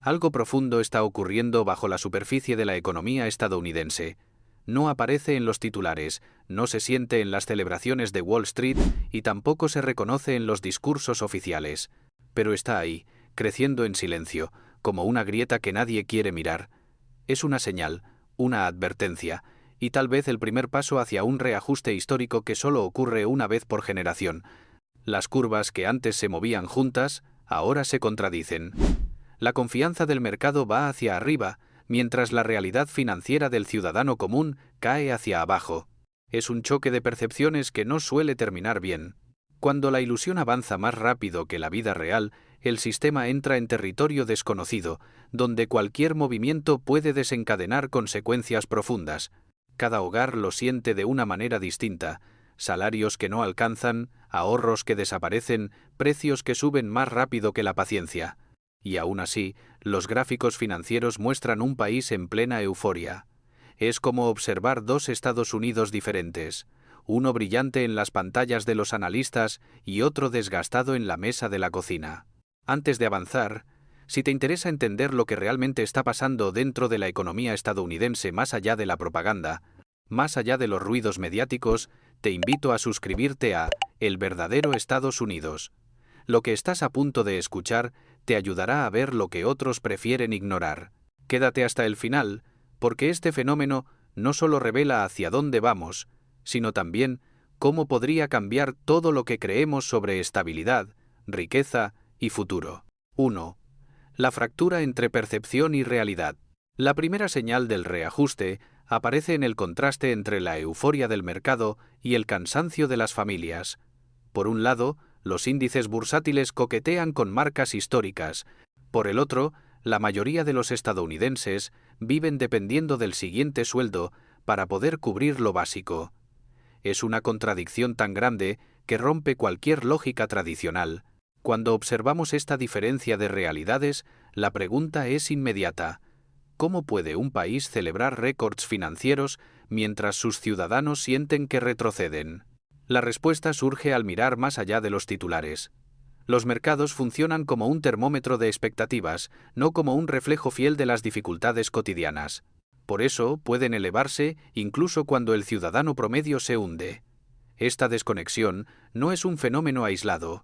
Algo profundo está ocurriendo bajo la superficie de la economía estadounidense. No aparece en los titulares, no se siente en las celebraciones de Wall Street y tampoco se reconoce en los discursos oficiales. Pero está ahí, creciendo en silencio, como una grieta que nadie quiere mirar. Es una señal, una advertencia, y tal vez el primer paso hacia un reajuste histórico que solo ocurre una vez por generación. Las curvas que antes se movían juntas, ahora se contradicen. La confianza del mercado va hacia arriba, mientras la realidad financiera del ciudadano común cae hacia abajo. Es un choque de percepciones que no suele terminar bien. Cuando la ilusión avanza más rápido que la vida real, el sistema entra en territorio desconocido, donde cualquier movimiento puede desencadenar consecuencias profundas. Cada hogar lo siente de una manera distinta: salarios que no alcanzan, ahorros que desaparecen, precios que suben más rápido que la paciencia. Y aún así, los gráficos financieros muestran un país en plena euforia. Es como observar dos Estados Unidos diferentes, uno brillante en las pantallas de los analistas y otro desgastado en la mesa de la cocina. Antes de avanzar, si te interesa entender lo que realmente está pasando dentro de la economía estadounidense más allá de la propaganda, más allá de los ruidos mediáticos, te invito a suscribirte a El verdadero Estados Unidos. Lo que estás a punto de escuchar te ayudará a ver lo que otros prefieren ignorar. Quédate hasta el final, porque este fenómeno no solo revela hacia dónde vamos, sino también cómo podría cambiar todo lo que creemos sobre estabilidad, riqueza y futuro. 1. La fractura entre percepción y realidad. La primera señal del reajuste aparece en el contraste entre la euforia del mercado y el cansancio de las familias. Por un lado, los índices bursátiles coquetean con marcas históricas. Por el otro, la mayoría de los estadounidenses viven dependiendo del siguiente sueldo para poder cubrir lo básico. Es una contradicción tan grande que rompe cualquier lógica tradicional. Cuando observamos esta diferencia de realidades, la pregunta es inmediata: ¿cómo puede un país celebrar récords financieros mientras sus ciudadanos sienten que retroceden? La respuesta surge al mirar más allá de los titulares. Los mercados funcionan como un termómetro de expectativas, no como un reflejo fiel de las dificultades cotidianas. Por eso pueden elevarse incluso cuando el ciudadano promedio se hunde. Esta desconexión no es un fenómeno aislado.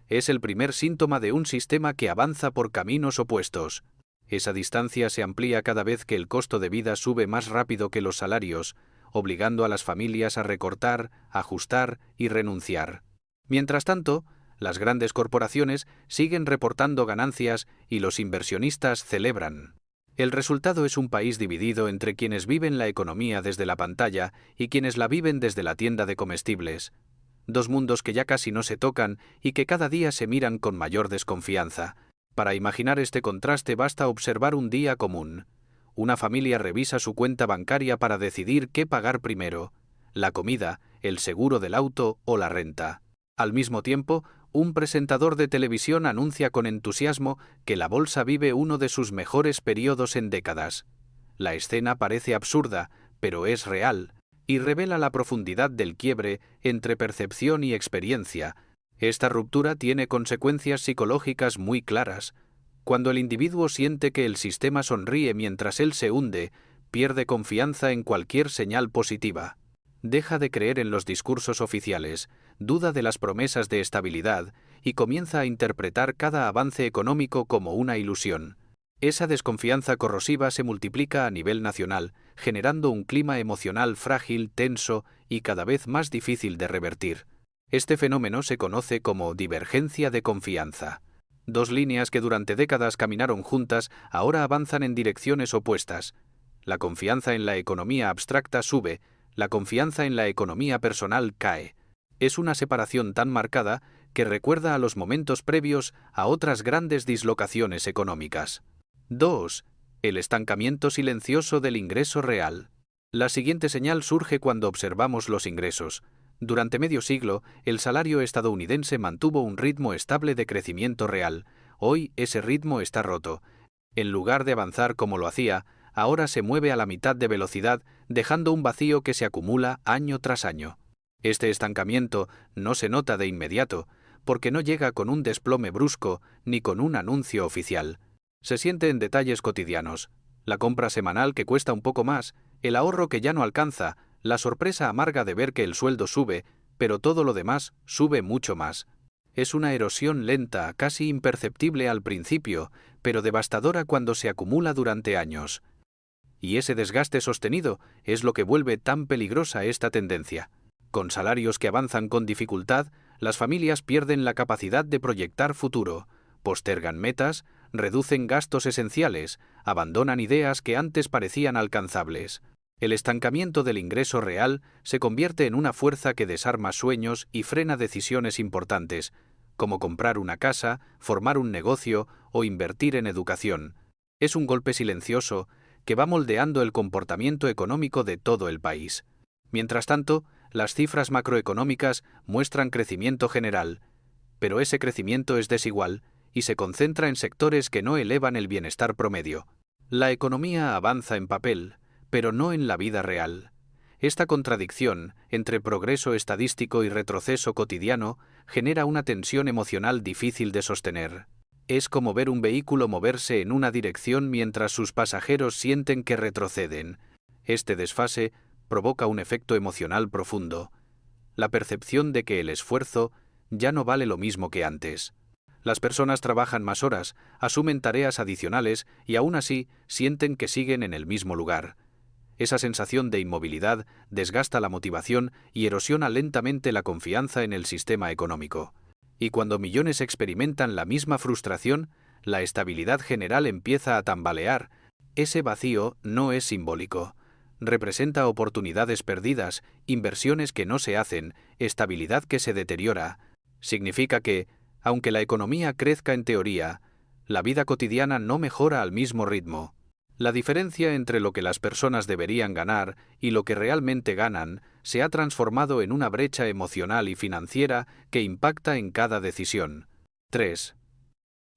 Es el primer síntoma de un sistema que avanza por caminos opuestos. Esa distancia se amplía cada vez que el costo de vida sube más rápido que los salarios, obligando a las familias a recortar, ajustar y renunciar. Mientras tanto, las grandes corporaciones siguen reportando ganancias y los inversionistas celebran. El resultado es un país dividido entre quienes viven la economía desde la pantalla y quienes la viven desde la tienda de comestibles. Dos mundos que ya casi no se tocan y que cada día se miran con mayor desconfianza. Para imaginar este contraste basta observar un día común. Una familia revisa su cuenta bancaria para decidir qué pagar primero: la comida, el seguro del auto o la renta. Al mismo tiempo, un presentador de televisión anuncia con entusiasmo que la bolsa vive uno de sus mejores periodos en décadas. La escena parece absurda, pero es real, y revela la profundidad del quiebre entre percepción y experiencia. Esta ruptura tiene consecuencias psicológicas muy claras. Cuando el individuo siente que el sistema sonríe mientras él se hunde, pierde confianza en cualquier señal positiva. Deja de creer en los discursos oficiales, duda de las promesas de estabilidad y comienza a interpretar cada avance económico como una ilusión. Esa desconfianza corrosiva se multiplica a nivel nacional, generando un clima emocional frágil, tenso y cada vez más difícil de revertir. Este fenómeno se conoce como divergencia de confianza. Dos líneas que durante décadas caminaron juntas ahora avanzan en direcciones opuestas. La confianza en la economía abstracta sube, la confianza en la economía personal cae. Es una separación tan marcada que recuerda a los momentos previos a otras grandes dislocaciones económicas. 2. El estancamiento silencioso del ingreso real. La siguiente señal surge cuando observamos los ingresos. Durante medio siglo, el salario estadounidense mantuvo un ritmo estable de crecimiento real. Hoy ese ritmo está roto. En lugar de avanzar como lo hacía, ahora se mueve a la mitad de velocidad, dejando un vacío que se acumula año tras año. Este estancamiento no se nota de inmediato, porque no llega con un desplome brusco ni con un anuncio oficial. Se siente en detalles cotidianos: la compra semanal que cuesta un poco más, el ahorro que ya no alcanza, la sorpresa amarga de ver que el sueldo sube, pero todo lo demás sube mucho más. Es una erosión lenta, casi imperceptible al principio, pero devastadora cuando se acumula durante años. Y ese desgaste sostenido es lo que vuelve tan peligrosa esta tendencia. Con salarios que avanzan con dificultad, las familias pierden la capacidad de proyectar futuro, postergan metas, reducen gastos esenciales, abandonan ideas que antes parecían alcanzables. El estancamiento del ingreso real se convierte en una fuerza que desarma sueños y frena decisiones importantes, como comprar una casa, formar un negocio o invertir en educación. Es un golpe silencioso que va moldeando el comportamiento económico de todo el país. Mientras tanto, las cifras macroeconómicas muestran crecimiento general, pero ese crecimiento es desigual y se concentra en sectores que no elevan el bienestar promedio. La economía avanza en papel, pero no en la vida real. Esta contradicción entre progreso estadístico y retroceso cotidiano genera una tensión emocional difícil de sostener. Es como ver un vehículo moverse en una dirección mientras sus pasajeros sienten que retroceden. Este desfase provoca un efecto emocional profundo: la percepción de que el esfuerzo ya no vale lo mismo que antes. Las personas trabajan más horas, asumen tareas adicionales y aún así sienten que siguen en el mismo lugar. Esa sensación de inmovilidad desgasta la motivación y erosiona lentamente la confianza en el sistema económico. Y cuando millones experimentan la misma frustración, la estabilidad general empieza a tambalear. Ese vacío no es simbólico. Representa oportunidades perdidas, inversiones que no se hacen, estabilidad que se deteriora. Significa que, aunque la economía crezca en teoría, la vida cotidiana no mejora al mismo ritmo. La diferencia entre lo que las personas deberían ganar y lo que realmente ganan se ha transformado en una brecha emocional y financiera que impacta en cada decisión. 3.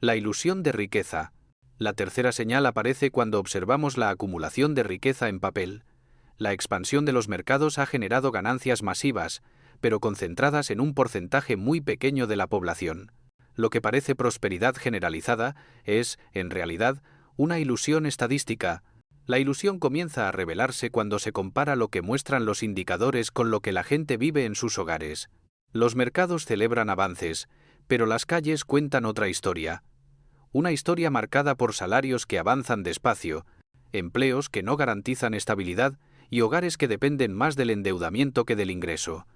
La ilusión de riqueza. La tercera señal aparece cuando observamos la acumulación de riqueza en papel. La expansión de los mercados ha generado ganancias masivas, pero concentradas en un porcentaje muy pequeño de la población. Lo que parece prosperidad generalizada es, en realidad, una ilusión estadística. La ilusión comienza a revelarse cuando se compara lo que muestran los indicadores con lo que la gente vive en sus hogares. Los mercados celebran avances, pero las calles cuentan otra historia. Una historia marcada por salarios que avanzan despacio, empleos que no garantizan estabilidad y hogares que dependen más del endeudamiento que del ingreso.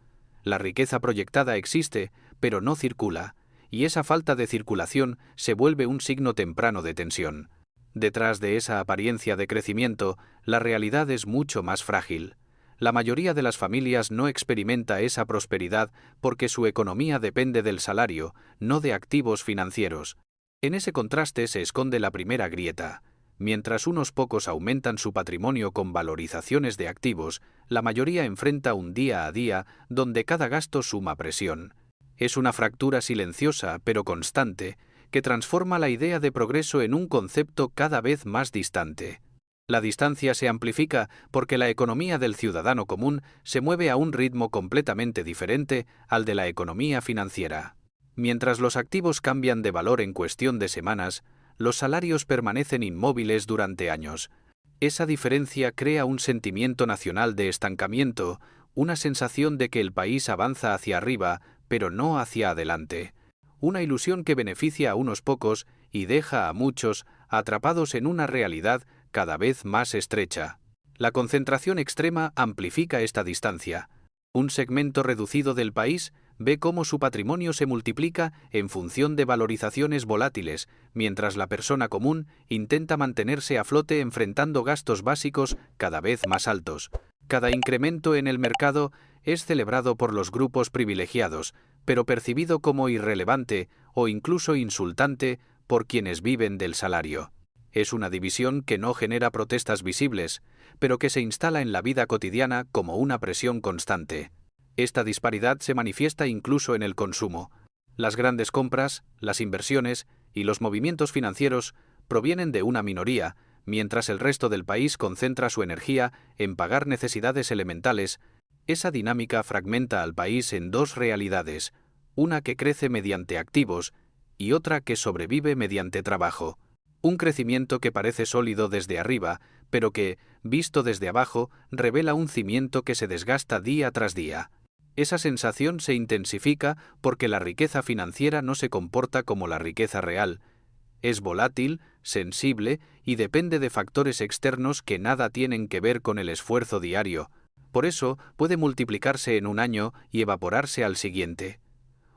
La riqueza proyectada existe, pero no circula, y esa falta de circulación se vuelve un signo temprano de tensión. Detrás de esa apariencia de crecimiento, la realidad es mucho más frágil. La mayoría de las familias no experimenta esa prosperidad porque su economía depende del salario, no de activos financieros. En ese contraste se esconde la primera grieta. Mientras unos pocos aumentan su patrimonio con valorizaciones de activos, la mayoría enfrenta un día a día donde cada gasto suma presión. Es una fractura silenciosa pero constante que transforma la idea de progreso en un concepto cada vez más distante. La distancia se amplifica porque la economía del ciudadano común se mueve a un ritmo completamente diferente al de la economía financiera. Mientras los activos cambian de valor en cuestión de semanas, los salarios permanecen inmóviles durante años. Esa diferencia crea un sentimiento nacional de estancamiento, una sensación de que el país avanza hacia arriba, pero no hacia adelante. Una ilusión que beneficia a unos pocos y deja a muchos atrapados en una realidad cada vez más estrecha. La concentración extrema amplifica esta distancia. Un segmento reducido del país ve cómo su patrimonio se multiplica en función de valorizaciones volátiles, mientras la persona común intenta mantenerse a flote enfrentando gastos básicos cada vez más altos. Cada incremento en el mercado es celebrado por los grupos privilegiados, pero percibido como irrelevante o incluso insultante por quienes viven del salario. Es una división que no genera protestas visibles, pero que se instala en la vida cotidiana como una presión constante. Esta disparidad se manifiesta incluso en el consumo. Las grandes compras, las inversiones y los movimientos financieros provienen de una minoría, mientras el resto del país concentra su energía en pagar necesidades elementales. Esa dinámica fragmenta al país en dos realidades, una que crece mediante activos y otra que sobrevive mediante trabajo. Un crecimiento que parece sólido desde arriba, pero que, visto desde abajo, revela un cimiento que se desgasta día tras día. Esa sensación se intensifica porque la riqueza financiera no se comporta como la riqueza real. Es volátil, sensible y depende de factores externos que nada tienen que ver con el esfuerzo diario. Por eso puede multiplicarse en un año y evaporarse al siguiente.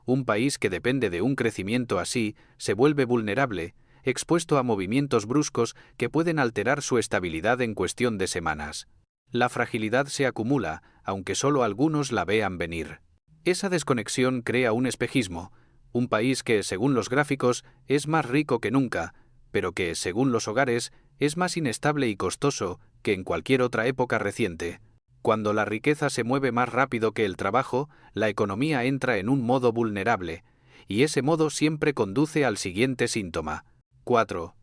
Un país que depende de un crecimiento así se vuelve vulnerable, expuesto a movimientos bruscos que pueden alterar su estabilidad en cuestión de semanas. La fragilidad se acumula, aunque solo algunos la vean venir. Esa desconexión crea un espejismo, un país que, según los gráficos, es más rico que nunca, pero que, según los hogares, es más inestable y costoso que en cualquier otra época reciente. Cuando la riqueza se mueve más rápido que el trabajo, la economía entra en un modo vulnerable, y ese modo siempre conduce al siguiente síntoma. 4.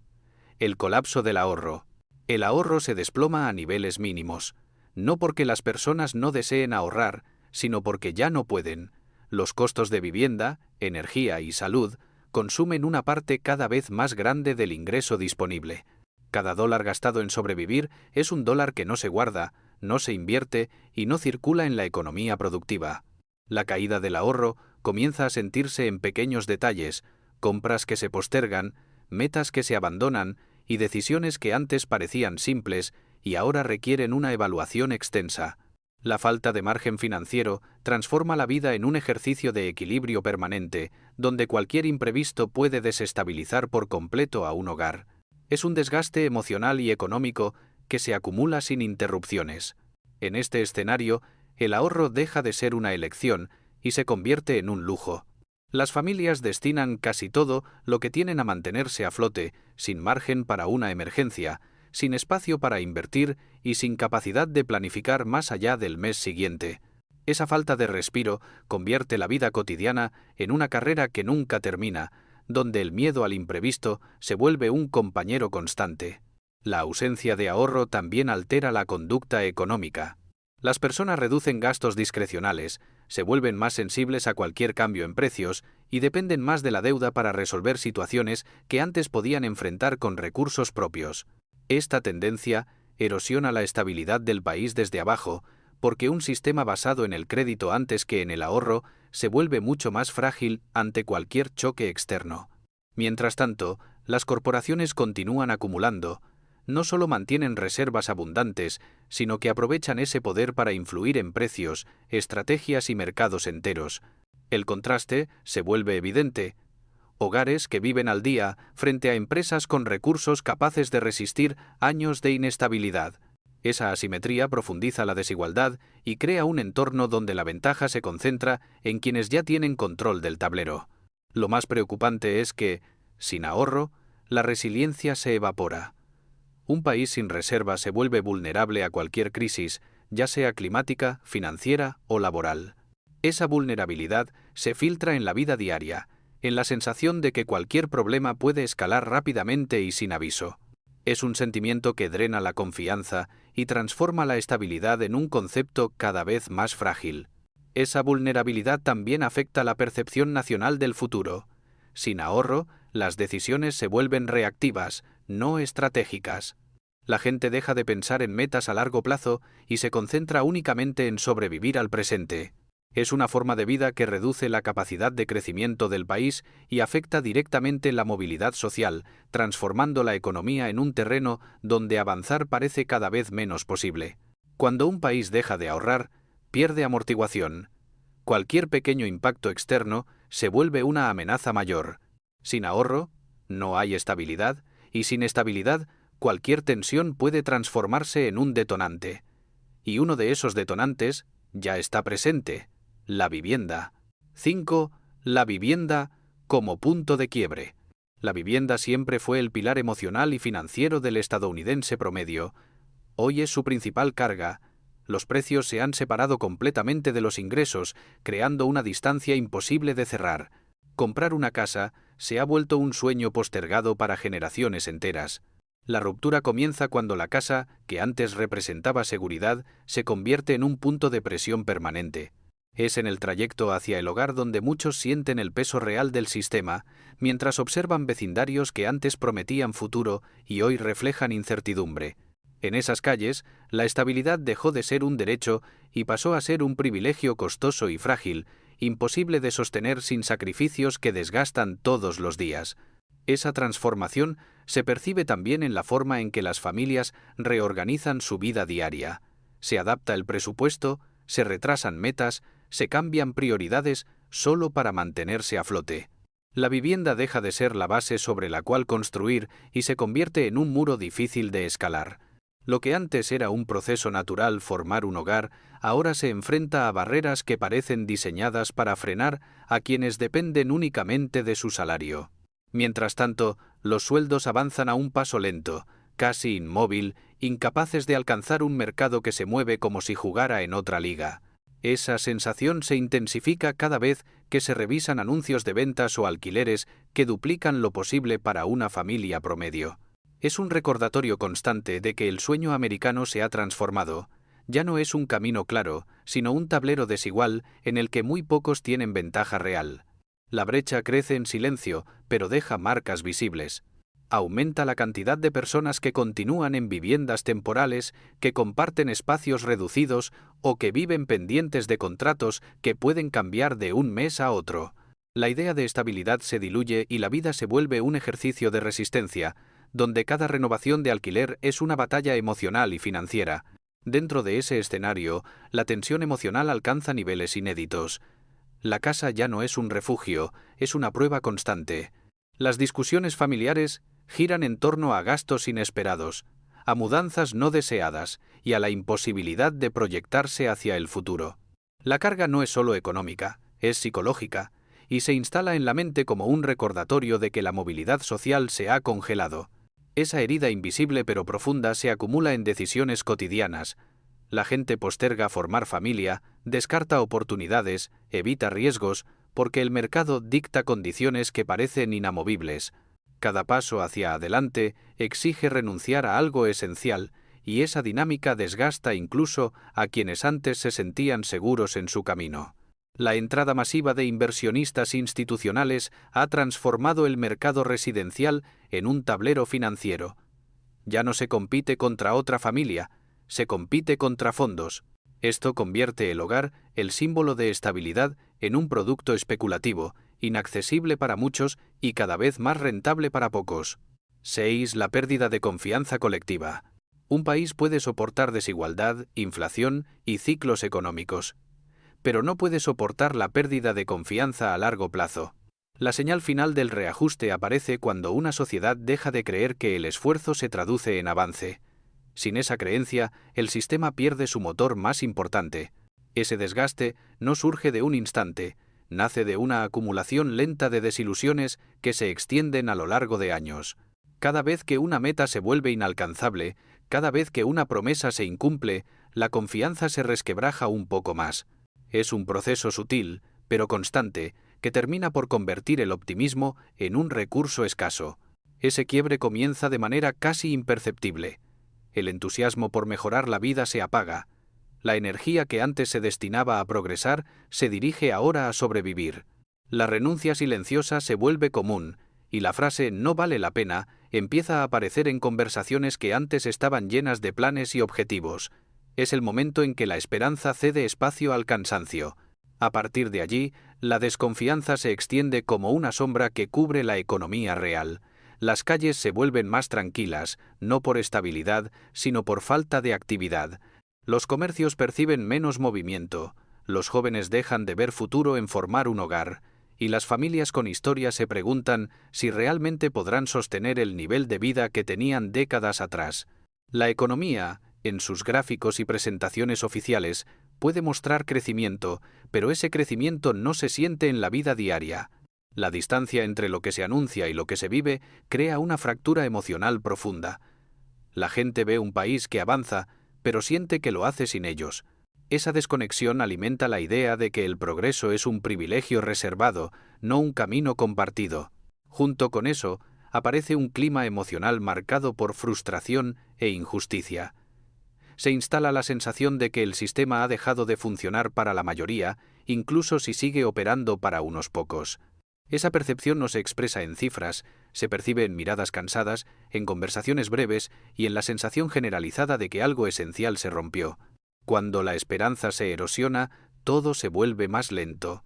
El colapso del ahorro. El ahorro se desploma a niveles mínimos, no porque las personas no deseen ahorrar, sino porque ya no pueden. Los costos de vivienda, energía y salud consumen una parte cada vez más grande del ingreso disponible. Cada dólar gastado en sobrevivir es un dólar que no se guarda, no se invierte y no circula en la economía productiva. La caída del ahorro comienza a sentirse en pequeños detalles, compras que se postergan, metas que se abandonan y decisiones que antes parecían simples y ahora requieren una evaluación extensa. La falta de margen financiero transforma la vida en un ejercicio de equilibrio permanente, donde cualquier imprevisto puede desestabilizar por completo a un hogar. Es un desgaste emocional y económico que se acumula sin interrupciones. En este escenario, el ahorro deja de ser una elección y se convierte en un lujo. Las familias destinan casi todo lo que tienen a mantenerse a flote, sin margen para una emergencia, sin espacio para invertir y sin capacidad de planificar más allá del mes siguiente. Esa falta de respiro convierte la vida cotidiana en una carrera que nunca termina, donde el miedo al imprevisto se vuelve un compañero constante. La ausencia de ahorro también altera la conducta económica. Las personas reducen gastos discrecionales, se vuelven más sensibles a cualquier cambio en precios y dependen más de la deuda para resolver situaciones que antes podían enfrentar con recursos propios. Esta tendencia erosiona la estabilidad del país desde abajo, porque un sistema basado en el crédito antes que en el ahorro se vuelve mucho más frágil ante cualquier choque externo. Mientras tanto, las corporaciones continúan acumulando, no solo mantienen reservas abundantes, sino que aprovechan ese poder para influir en precios, estrategias y mercados enteros. El contraste se vuelve evidente. Hogares que viven al día frente a empresas con recursos capaces de resistir años de inestabilidad. Esa asimetría profundiza la desigualdad y crea un entorno donde la ventaja se concentra en quienes ya tienen control del tablero. Lo más preocupante es que, sin ahorro, la resiliencia se evapora. Un país sin reserva se vuelve vulnerable a cualquier crisis, ya sea climática, financiera o laboral. Esa vulnerabilidad se filtra en la vida diaria, en la sensación de que cualquier problema puede escalar rápidamente y sin aviso. Es un sentimiento que drena la confianza y transforma la estabilidad en un concepto cada vez más frágil. Esa vulnerabilidad también afecta la percepción nacional del futuro. Sin ahorro, las decisiones se vuelven reactivas, no estratégicas. La gente deja de pensar en metas a largo plazo y se concentra únicamente en sobrevivir al presente. Es una forma de vida que reduce la capacidad de crecimiento del país y afecta directamente la movilidad social, transformando la economía en un terreno donde avanzar parece cada vez menos posible. Cuando un país deja de ahorrar, pierde amortiguación. Cualquier pequeño impacto externo se vuelve una amenaza mayor. Sin ahorro, no hay estabilidad, y sin estabilidad, cualquier tensión puede transformarse en un detonante. Y uno de esos detonantes ya está presente: la vivienda. 5. La vivienda como punto de quiebre. La vivienda siempre fue el pilar emocional y financiero del estadounidense promedio. Hoy es su principal carga. Los precios se han separado completamente de los ingresos, creando una distancia imposible de cerrar. Comprar una casa se ha vuelto un sueño postergado para generaciones enteras. La ruptura comienza cuando la casa, que antes representaba seguridad, se convierte en un punto de presión permanente. Es en el trayecto hacia el hogar donde muchos sienten el peso real del sistema, mientras observan vecindarios que antes prometían futuro y hoy reflejan incertidumbre. En esas calles, la estabilidad dejó de ser un derecho y pasó a ser un privilegio costoso y frágil, imposible de sostener sin sacrificios que desgastan todos los días. Esa transformación se percibe también en la forma en que las familias reorganizan su vida diaria. Se adapta el presupuesto, se retrasan metas, se cambian prioridades solo para mantenerse a flote. La vivienda deja de ser la base sobre la cual construir y se convierte en un muro difícil de escalar. Lo que antes era un proceso natural formar un hogar, ahora se enfrenta a barreras que parecen diseñadas para frenar a quienes dependen únicamente de su salario. Mientras tanto, los sueldos avanzan a un paso lento, casi inmóvil, incapaces de alcanzar un mercado que se mueve como si jugara en otra liga. Esa sensación se intensifica cada vez que se revisan anuncios de ventas o alquileres que duplican lo posible para una familia promedio. Es un recordatorio constante de que el sueño americano se ha transformado. Ya no es un camino claro, sino un tablero desigual en el que muy pocos tienen ventaja real. La brecha crece en silencio, pero deja marcas visibles. Aumenta la cantidad de personas que continúan en viviendas temporales, que comparten espacios reducidos o que viven pendientes de contratos que pueden cambiar de un mes a otro. La idea de estabilidad se diluye y la vida se vuelve un ejercicio de resistencia, donde cada renovación de alquiler es una batalla emocional y financiera. Dentro de ese escenario, la tensión emocional alcanza niveles inéditos. La casa ya no es un refugio, es una prueba constante. Las discusiones familiares giran en torno a gastos inesperados, a mudanzas no deseadas y a la imposibilidad de proyectarse hacia el futuro. La carga no es solo económica, es psicológica, y se instala en la mente como un recordatorio de que la movilidad social se ha congelado. Esa herida invisible pero profunda se acumula en decisiones cotidianas. La gente posterga formar familia, descarta oportunidades, evita riesgos, porque el mercado dicta condiciones que parecen inamovibles. Cada paso hacia adelante exige renunciar a algo esencial, y esa dinámica desgasta incluso a quienes antes se sentían seguros en su camino. La entrada masiva de inversionistas institucionales ha transformado el mercado residencial en un tablero financiero. Ya no se compite contra otra familia, se compite contra fondos. Esto convierte el hogar, el símbolo de estabilidad, en un producto especulativo, inaccesible para muchos y cada vez más rentable para pocos. 6. La pérdida de confianza colectiva. Un país puede soportar desigualdad, inflación y ciclos económicos, pero no puede soportar la pérdida de confianza a largo plazo. La señal final del reajuste aparece cuando una sociedad deja de creer que el esfuerzo se traduce en avance. Sin esa creencia, el sistema pierde su motor más importante. Ese desgaste no surge de un instante, nace de una acumulación lenta de desilusiones que se extienden a lo largo de años. Cada vez que una meta se vuelve inalcanzable, cada vez que una promesa se incumple, la confianza se resquebraja un poco más. Es un proceso sutil, pero constante, que termina por convertir el optimismo en un recurso escaso. Ese quiebre comienza de manera casi imperceptible. El entusiasmo por mejorar la vida se apaga. La energía que antes se destinaba a progresar se dirige ahora a sobrevivir. La renuncia silenciosa se vuelve común, y la frase «no vale la pena» empieza a aparecer en conversaciones que antes estaban llenas de planes y objetivos. Es el momento en que la esperanza cede espacio al cansancio. A partir de allí, la desconfianza se extiende como una sombra que cubre la economía real. Las calles se vuelven más tranquilas, no por estabilidad, sino por falta de actividad. Los comercios perciben menos movimiento, los jóvenes dejan de ver futuro en formar un hogar, y las familias con historia se preguntan si realmente podrán sostener el nivel de vida que tenían décadas atrás. La economía, en sus gráficos y presentaciones oficiales, puede mostrar crecimiento, pero ese crecimiento no se siente en la vida diaria. La distancia entre lo que se anuncia y lo que se vive crea una fractura emocional profunda. La gente ve un país que avanza, pero siente que lo hace sin ellos. Esa desconexión alimenta la idea de que el progreso es un privilegio reservado, no un camino compartido. Junto con eso, aparece un clima emocional marcado por frustración e injusticia. Se instala la sensación de que el sistema ha dejado de funcionar para la mayoría incluso si sigue operando para unos pocos. Esa percepción no se expresa en cifras, se percibe en miradas cansadas, en conversaciones breves y en la sensación generalizada de que algo esencial se rompió. Cuando la esperanza se erosiona, todo se vuelve más lento.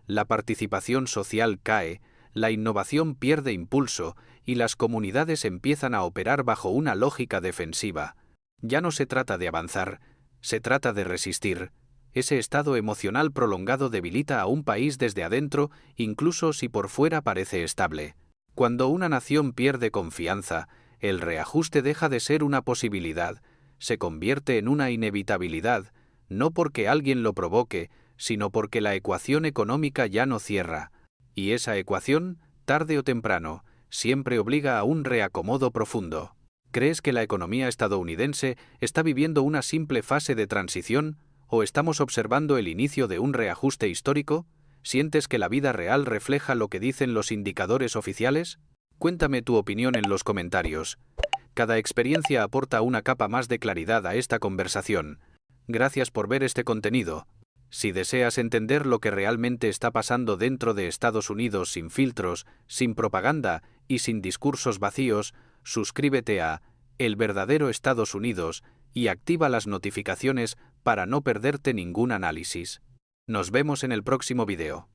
La participación social cae, la innovación pierde impulso y las comunidades empiezan a operar bajo una lógica defensiva. Ya no se trata de avanzar, se trata de resistir. Ese estado emocional prolongado debilita a un país desde adentro, incluso si por fuera parece estable. Cuando una nación pierde confianza, el reajuste deja de ser una posibilidad, se convierte en una inevitabilidad, no porque alguien lo provoque, sino porque la ecuación económica ya no cierra. Y esa ecuación, tarde o temprano, siempre obliga a un reacomodo profundo. ¿Crees que la economía estadounidense está viviendo una simple fase de transición o estamos observando el inicio de un reajuste histórico? ¿Sientes que la vida real refleja lo que dicen los indicadores oficiales? Cuéntame tu opinión en los comentarios. Cada experiencia aporta una capa más de claridad a esta conversación. Gracias por ver este contenido. Si deseas entender lo que realmente está pasando dentro de Estados Unidos sin filtros, sin propaganda y sin discursos vacíos, suscríbete a El Verdadero Estados Unidos y activa las notificaciones para no perderte ningún análisis. Nos vemos en el próximo video.